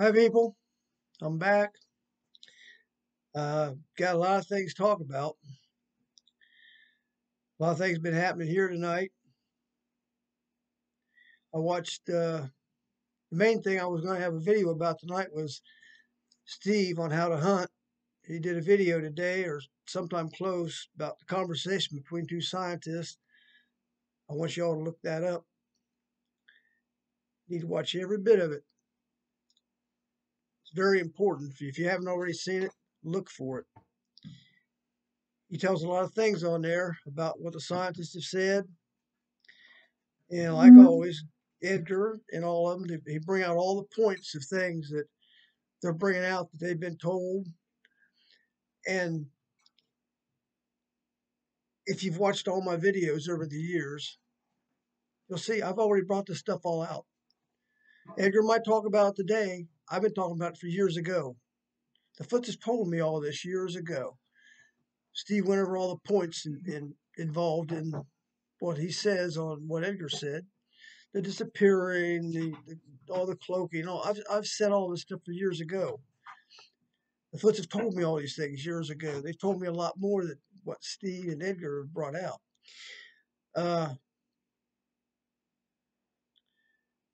Hi, people. I'm back. Got a lot of things to talk about. A lot of things been happening here tonight. I watched the main thing I was going to have a video about tonight was Steve on how to hunt. He did a video today or sometime close about the conversation between two scientists. I want you all to look that up. You need to watch every bit of it. It's very important. If you haven't already seen it, look for it. He tells a lot of things on there about what the scientists have said. And like always, Edgar and all of them, they bring out all the points of things that they're bringing out that they've been told. And if you've watched all my videos over the years, you'll see I've already brought this stuff all out. Edgar might talk about it today. I've been talking about it for years ago. The Foots has told me all this years ago. Steve went over all the points involved in what he says on what Edgar said. The disappearing, all the cloaking, all I've said all this stuff for years ago. The Foots have told me all these things years ago. They've told me a lot more than what Steve and Edgar have brought out. Uh,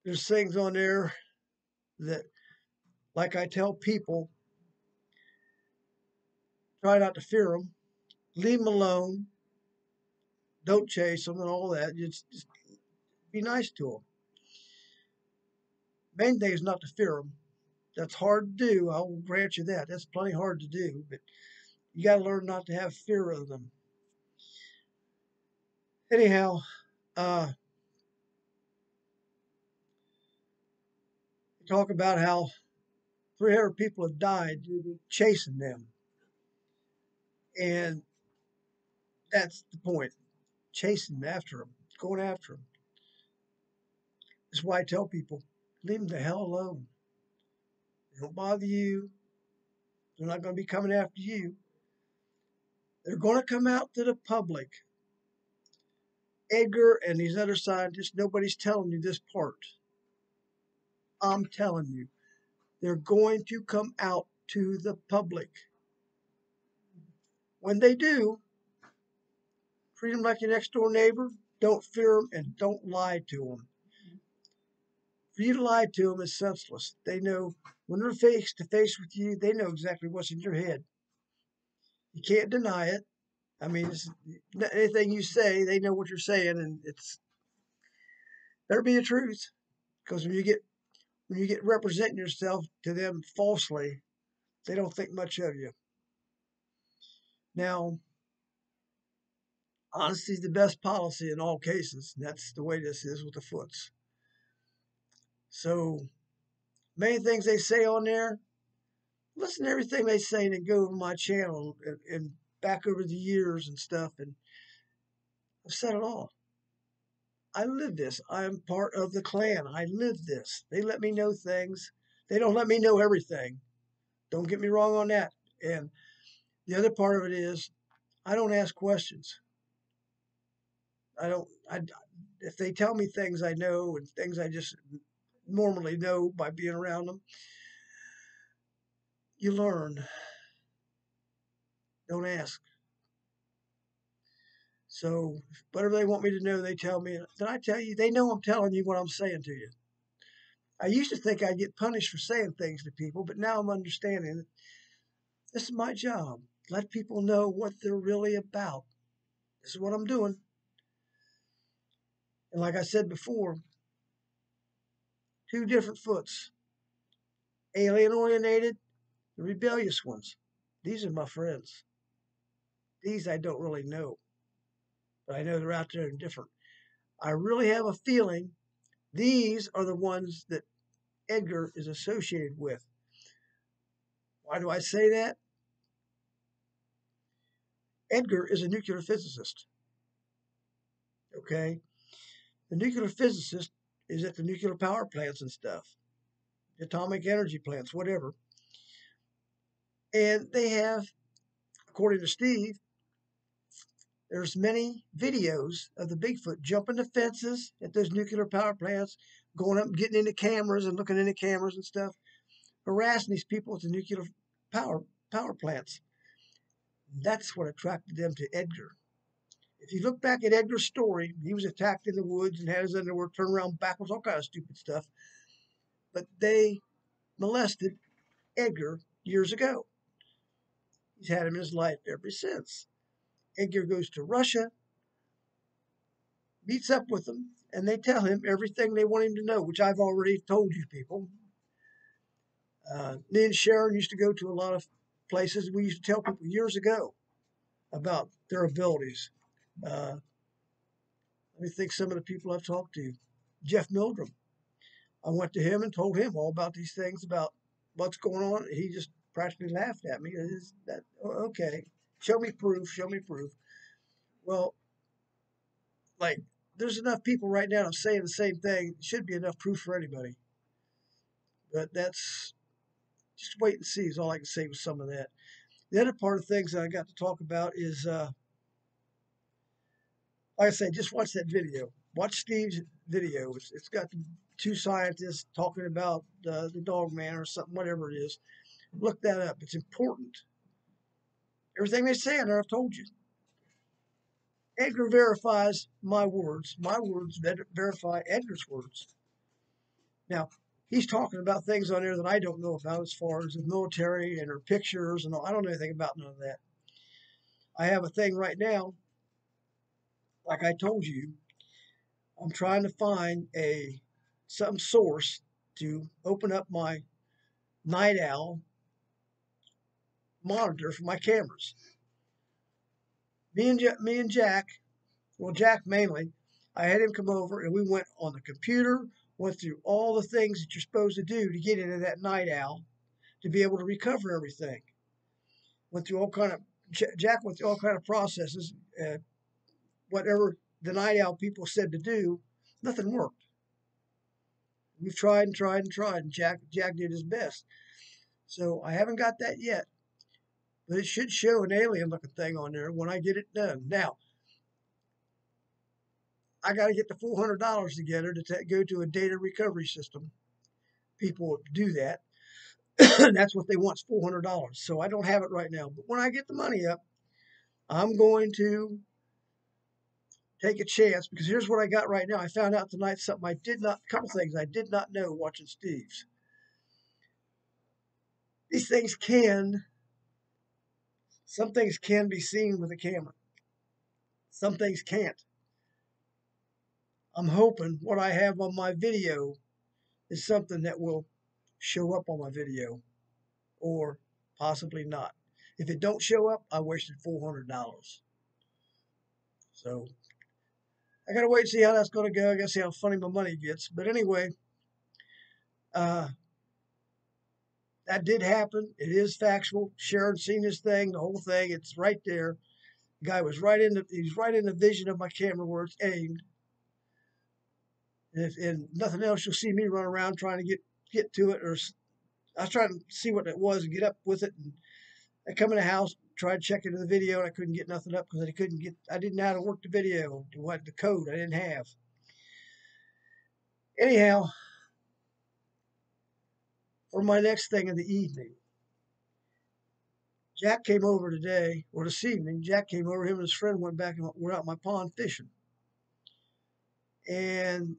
there's things on there that, like I tell people, try not to fear them, leave them alone, don't chase them, and all that. Just be nice to them. Main thing is not to fear them. That's hard to do. I will grant you that. That's plenty hard to do, but you got to learn not to have fear of them. Anyhow, uh, talk about how 300 people have died chasing them. And that's the point. Chasing after them, going after them. That's why I tell people, leave them the hell alone. They don't bother you. They're not going to be coming after you. They're going to come out to the public. Edgar and these other scientists, nobody's telling you this part. I'm telling you, they're going to come out to the public. When they do, treat them like your next door neighbor. Don't fear them and don't lie to them. For you to lie to them is senseless. They know when they're face to face with you, they know exactly what's in your head. You can't deny it. I mean, anything you say, they know what you're saying, and it's better be the truth. Because when you get representing yourself to them falsely, they don't think much of you. Now, honesty is the best policy in all cases. And that's the way this is with the Foots. So, many things they say on there, listen to everything they say and then go over my channel and back over the years and stuff. And I've said it all. I live this. I am part of the clan. I live this. They let me know things. They don't let me know everything. Don't get me wrong on that. And the other part of it is I don't ask questions. I don't. If they tell me things I know and things I just normally know by being around them, you learn. Don't ask. So whatever they want me to know, they tell me. Did I tell you? They know I'm telling you what I'm saying to you. I used to think I'd get punished for saying things to people, but now I'm understanding that this is my job. Let people know what they're really about. This is what I'm doing. And like I said before, two different Foots, alien orientated, the rebellious ones. These are my friends. These I don't really know, but I know they're out there and different. I really have a feeling these are the ones that Edgar is associated with. Why do I say that? Edgar is a nuclear physicist. Okay? The nuclear physicist is at the nuclear power plants and stuff, atomic energy plants, whatever. And they have, according to Steve, there's many videos of the Bigfoot jumping the fences at those nuclear power plants, going up and getting into cameras and looking into cameras and stuff. harassing these people at the nuclear power plants. That's what attracted them to Edgar. If you look back at Edgar's story, he was attacked in the woods and had his underwear turned around backwards, all kind of stupid stuff. But they molested Edgar years ago. He's had him in his life ever since. Edgar goes to Russia, meets up with them, and they tell him everything they want him to know, which I've already told you people. Me and Sharon used to go to a lot of places. We used to tell people years ago about their abilities. Let me think some of the people I've talked to. Jeff Mildrum. I went to him and told him all about these things, about what's going on. He just practically laughed at me. Is that okay? Show me proof. Show me proof. Well, like, there's enough people right now saying the same thing. Should be enough proof for anybody. But that's just wait and see is all I can say with some of that. The other part of things that I got to talk about is, like I say, just watch that video. Watch Steve's video. It's got the two scientists talking about the dog man or something, whatever it is. Look that up. It's important. Everything they say in there, I've told you. Edgar verifies my words. My words verify Edgar's words. Now, he's talking about things on there that I don't know about as far as the military and her pictures and all. I don't know anything about none of that. I have a thing right now, like I told you, I'm trying to find some source to open up my Night Owl monitor for my cameras. Me and Jack, well, Jack mainly, I had him come over and we went on the computer, went through all the things that you're supposed to do to get into that Night Owl to be able to recover everything. Jack went through all kind of processes. Whatever the Night Owl people said to do, nothing worked. We've tried and tried and tried, and Jack did his best. So I haven't got that yet, but it should show an alien-looking thing on there when I get it done. Now, I got to get the $400 together to go to a data recovery system. People do that. That's what they want, is $400. So I don't have it right now. But when I get the money up, I'm going to take a chance, because here's what I got right now. I found out tonight something a couple things I did not know watching Steve's. Some things can be seen with a camera. Some things can't. I'm hoping what I have on my video is something that will show up on my video, or possibly not. If it don't show up, I wasted $400. So I gotta wait and see how that's gonna go. I gotta see how funny my money gets. But anyway, that did happen. It is factual. Sharon's seen this thing, the whole thing. It's right there. The guy was he's right in the vision of my camera where it's aimed. And if nothing else, you'll see me run around trying to get to it, or I was trying to see what it was and get up with it. And I come in the house, tried checking the video, and I couldn't get nothing up because I didn't know how to work the video, what the code I didn't have. Anyhow, for my next thing in the evening, Jack came over today, or this evening. Jack came over, him and his friend went back and were out my pond fishing. And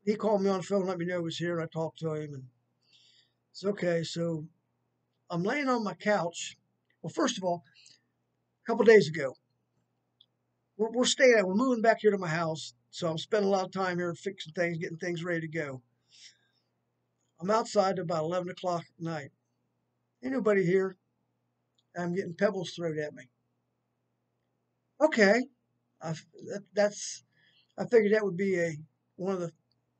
he called me on the phone, let me know he was here, and I talked to him. And it's okay. So I'm laying on my couch. Well, first of all, a couple days ago, we're moving back here to my house. So I'm spending a lot of time here fixing things, getting things ready to go. I'm outside at about 11 o'clock at night. Ain't nobody here. I'm getting pebbles thrown at me. Okay. I figured that would be one of the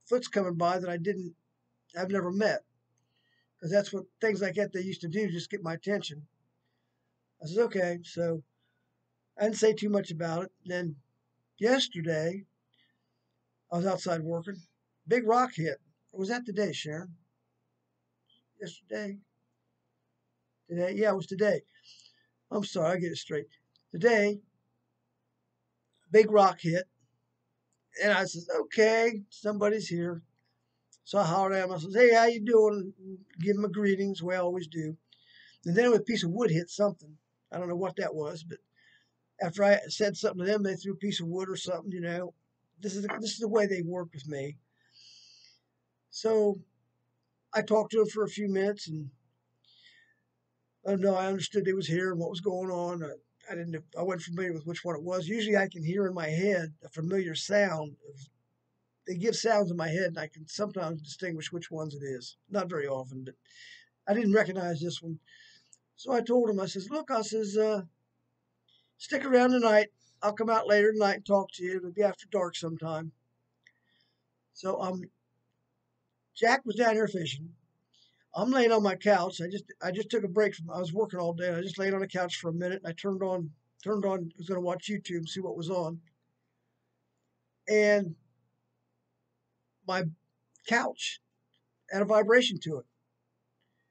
foots coming by that I've never met. Because that's what things like that they used to do, just get my attention. I said, okay. So I didn't say too much about it. Then yesterday, I was outside working. Big rock hit. Or was that today, Sharon? Yesterday? Today? Yeah, it was today. I'm sorry, I'll get it straight. Today, big rock hit. And I said, okay, somebody's here. So I hollered at him. I says, "Hey, how you doing?" Give him a greetings, the way I always do. And then a piece of wood hit something. I don't know what that was, but after I said something to them, they threw a piece of wood or something. This is the way they work with me. So I talked to him for a few minutes, and no, I understood they was here and what was going on. I didn't. I wasn't familiar with which one it was. Usually, I can hear in my head a familiar sound. They give sounds in my head, and I can sometimes distinguish which ones it is. Not very often, but I didn't recognize this one. So I told him, I says, "Look, I says, stick around tonight. I'll come out later tonight and talk to you. It'll be after dark sometime." So Jack was down here fishing. I'm laying on my couch. I just took a break from. I was working all day. I just laid on the couch for a minute. And I turned on. I was going to watch YouTube and see what was on, and my couch had a vibration to it.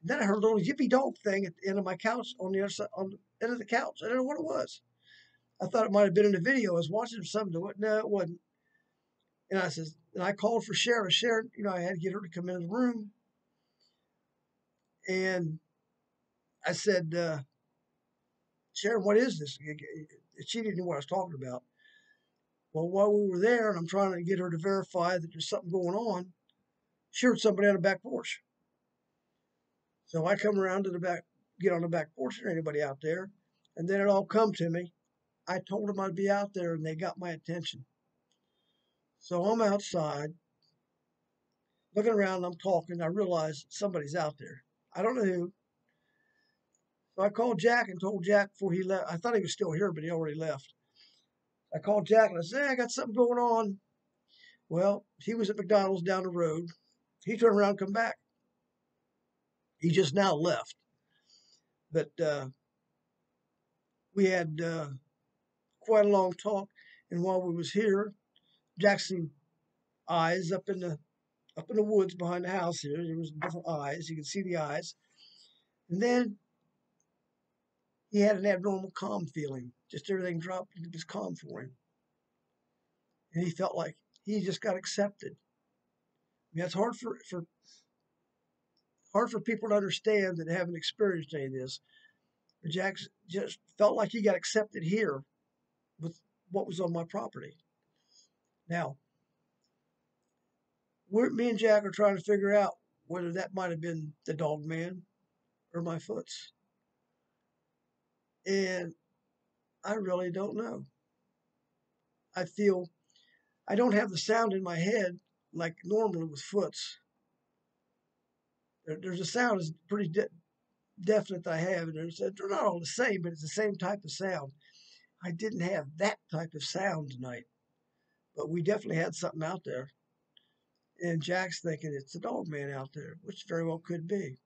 And then I heard a little yippy dog thing at the end of my couch on the other side, on the end of the couch. I don't know what it was. I thought it might have been in the video. I was watching something to it. No, it wasn't. And I called for Sharon. Sharon, I had to get her to come into the room. And I said, "Sharon, what is this?" She didn't know what I was talking about. Well, while we were there, and I'm trying to get her to verify that there's something going on, she heard somebody on the back porch. So I come around to the back, get on the back porch. There anybody out there? And then it all come to me. I told them I'd be out there, and they got my attention. So I'm outside, looking around. I'm talking. I realize somebody's out there. I don't know who. So I called Jack and told Jack before he left. I thought he was still here, but he already left. I called Jack and I said, "Hey, I got something going on." Well, he was at McDonald's down the road. He turned around and come back. He just now left. But we had quite a long talk. And while we was here, Jackson eyes up in the woods behind the house here. There was different eyes. You could see the eyes. And then he had an abnormal calm feeling. Just everything dropped. It was calm for him. And he felt like he just got accepted. I mean, it's hard for people to understand that haven't experienced any of this. But Jack just felt like he got accepted here with what was on my property. Now, me and Jack are trying to figure out whether that might have been the dog man or my foots. And I really don't know. I feel I don't have the sound in my head like normally with foots. There's a sound that's pretty definite that I have, and they're not all the same, but it's the same type of sound. I didn't have that type of sound tonight, but we definitely had something out there. And Jack's thinking it's the dog man out there, which very well could be.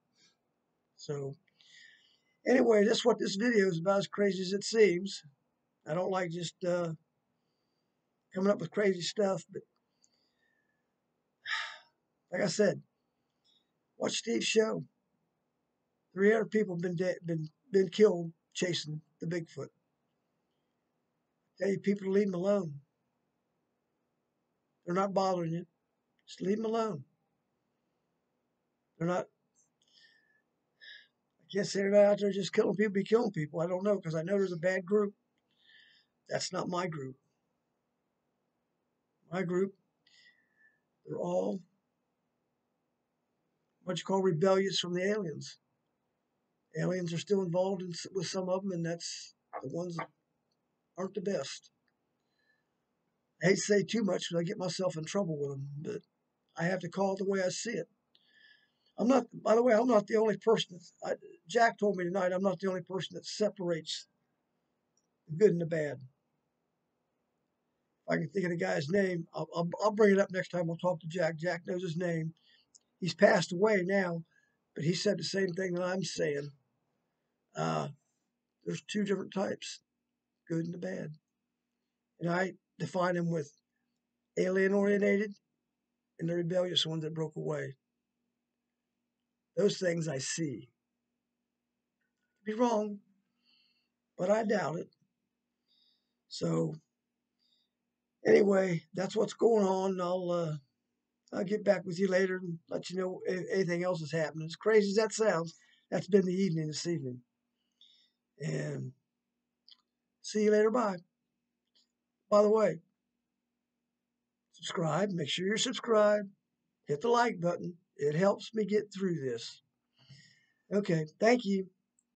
So anyway, that's what this video is about, as crazy as it seems. I don't like just coming up with crazy stuff, but like I said, watch Steve's show. 300 people been killed chasing the Bigfoot. Tell you people to leave them alone. They're not bothering you. Just leave them alone. They're not. I can't say they're not out there just killing people, be killing people. I don't know, because I know there's a bad group. That's not my group. My group, they're all what you call rebellious from the aliens. Aliens are still involved with some of them, and that's the ones that aren't the best. I hate to say too much because I get myself in trouble with them, but I have to call it the way I see it. I'm not. By the way, I'm not the only person. Jack told me tonight I'm not the only person that separates the good and the bad. If I can think of the guy's name, I'll bring it up next time I'll talk to Jack. Jack knows his name. He's passed away now, but he said the same thing that I'm saying. Uh, there's two different types, good and the bad. And I define them with alien orientated and the rebellious ones that broke away. Those things I see. Be wrong, but I doubt it. So anyway, that's what's going on. I'll get back with you later and let you know if anything else is happening. As crazy as that sounds, that's been the evening this evening. And see you later. Bye. By the way, subscribe. Make sure you're subscribed. Hit the like button. It helps me get through this. Okay. Thank you.